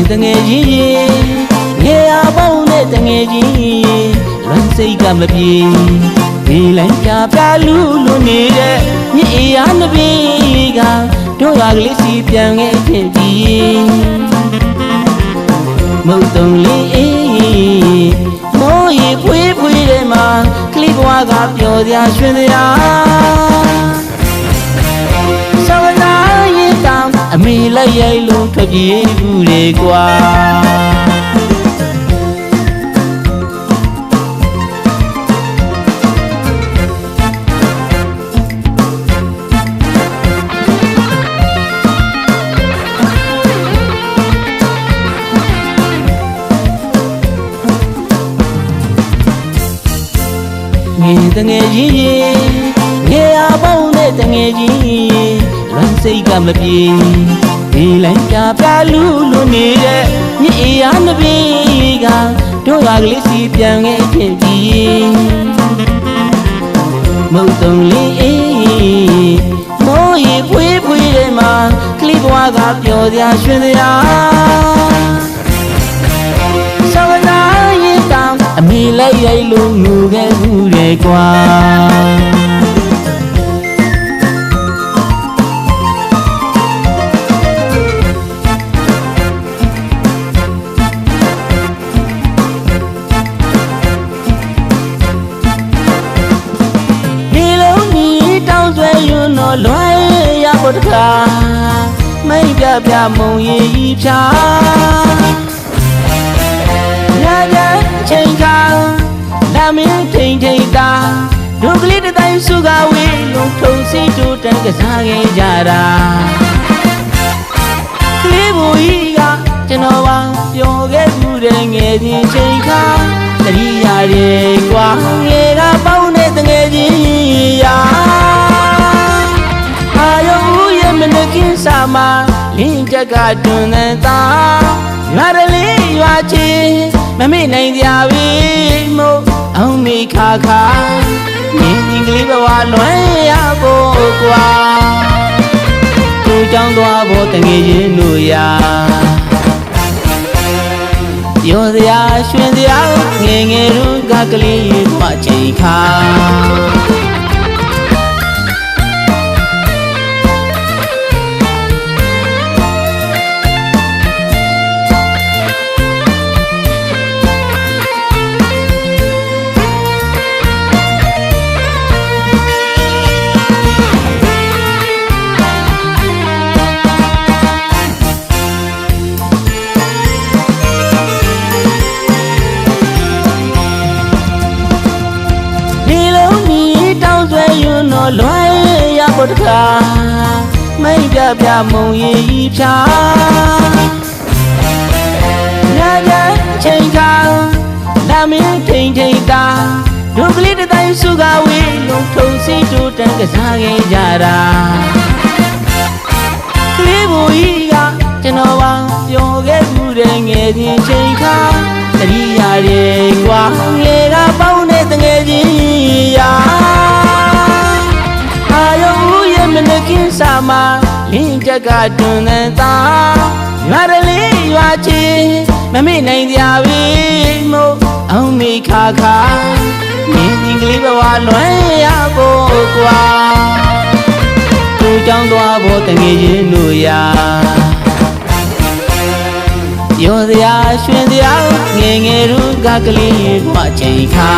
တငယ်ချင်းငယ်ရပေါင်းနဲ့တငယ်ချင်းလွမ်းစိတ်ကမပြေဒီလိုက်ပြပြလူလူနေတဲ့မြစ်အေးအားနှစ်ပြေကတို့ရွာကလေးစီပြန်ခဲ့ဖြစ်ပြီးမုတ်တုံလေးအေးမိုးရေဖွေးဖွေးတဲ့မှာကလေးဘွားကပျော်စရာရွှင်စရာအမေလိုက်ရိုက်လို့ထွက်ပြေးဘူးလေကွာငယ်တငယ်ချင်းငယ်ရပေါင်းတဲ့တငယ်ချင်းလွမ်းစိတ်ကမပြေဒီလိုက်ပြပြလူလူနေတဲ့မြစ်အေးအားနှစ်ပြေကတို့ရွာကလေးစီပြန်ခဲ့ဖြစ်ပြီးမုတ်တုံလေးအေးမိုးရေဖွေးဖွေးတဲ့မှာကလေးဘွားကပျော်စရာရွှင်စရာဆောင်းနာရင်တောင်အမေလိုက်ရိုက်လို့ငိုခဲ့ဘူးလေကွာလွယ်ရဖို့တကားမိတ်ပြပြမုံရည်ဖြာညာညာချိန်ခါလာမင်းထိန်ထိန်တာဒုကလေးတတိုင်းစုကဝေးလုံးထုံစီတူတန်ကစားခဲ့ကြတာကလေးဘူကြီးကကျွန်တော်ပါပျော်ခဲ့မှုတဲ့ငယ်ချင်းချိန်ခါတတိယရေကွာငယ်ကပေါင်းတဲ့တငယ်ချင်းရာစာမလင်းချက်ကတွန်းနေတာရွာရလေးရွာချင်းမမေ့နိုင်ကြပြီမို့အောင်မိခါခါမြင်းကြီးကလေးဘဝလွယ်ရဖို့ကွာသူကြောင်းသွားဖို့တငယ်ချင်းတို့ရာပြောစရာရွှင်စရာငယ်ငယ်တို့ကကလေးဘဝချိန်ခါလွယ်ရဖို့တကားမိတ်ပြပြမုံရည်ဖြာညာညာချိန်ခါလာမင်းထိန်ထိန်တာဒုကလေးတတိုင်းစုကဝေးလုံးထုံစီတူတန်ကစားခဲ့ကြတာကလေးဘူကြီးကကျွန်တော်ပါပျော်ခဲ့မှုတဲ့ငယ်ချင်းချိန်ခါတတိယရေကွာငယ်ကပေါင်းတဲ့တငယ်ချင်းရာစာမလင်းချက်ကတွန်းနေတာရွာရလေးရွာချင်းမမေ့နိုင်ကြပြီမို့အောင်မိခါခါမြင်းကြီးကလေးဘဝလွယ်ရဖို့ကွာသူကြောင်းသွားဖို့တငယ်ချင်းတို့ရာပြောစရာရွှင်စရာငယ်ငယ်တို့ကကလေးဘဝချိန်ခါ